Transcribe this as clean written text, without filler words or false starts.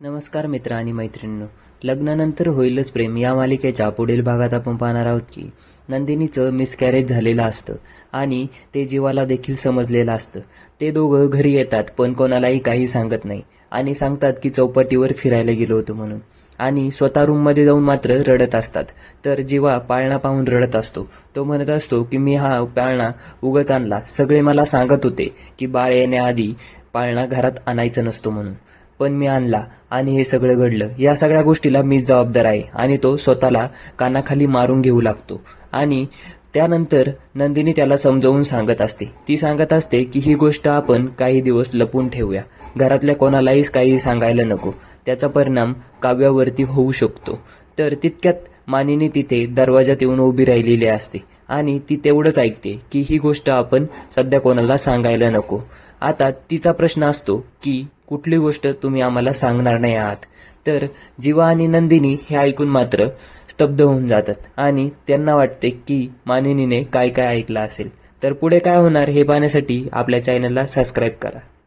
नमस्कार मित्र आणि मैत्रिणींनो. लग्नानंतर होईलच प्रेम या मालिकेच्या पुढील भागात आपण पाहणार आहोत की नंदिनीचं मिसकॅरेज झालेलं असतं आणि ते जीवाला देखील समजलेलं असतं. ते दोघं घरी येतात पण कोणालाही काही सांगत नाही आणि सांगतात की चौपाटीवर फिरायला गेलो होतो म्हणून, आणि स्वतः रूममध्ये जाऊन मात्र रडत असतात. तर जीवा पाळणा पाहून रडत असतो. तो म्हणत असतो की मी हा पाळणा उगाच आणला, सगळे मला सांगत होते की बाळ येण्याआधी पाळणा घरात आणायचं नसतो म्हणून, पण मी आणला आणि हे सगळं घडलं. या सगळ्या गोष्टीला मीच जबाबदार आहे. आणि तो स्वतःला कानाखाली मारून घेऊ लागतो. आणि त्यानंतर नंदिनी त्याला समजावून सांगत असते. ती सांगत असते की ही गोष्ट आपण काही दिवस लपून ठेवूया, घरातल्या कोणालाहीच काही सांगायला नको, त्याचा परिणाम काव्यावरती होऊ शकतो. तर तितक्यात मानिनी तिथे दरवाजात येऊन उभी राहिलेली असते आणि ती तेवढंच ऐकते की ही गोष्ट आपण सध्या कोणाला सांगायला नको. आता तिचा प्रश्न असतो की कुठली गोष्ट तुम्ही आम्हाला सांगणार नाही आहात. तर जीवा आणि नंदिनी हे ऐकून मात्र स्तब्ध होऊन जातात आणि त्यांना वाटते की मानिनीने काय काय ऐकलं असेल. तर पुढे काय होणार हे पाहण्यासाठी आपल्या चॅनलला सबस्क्राईब करा.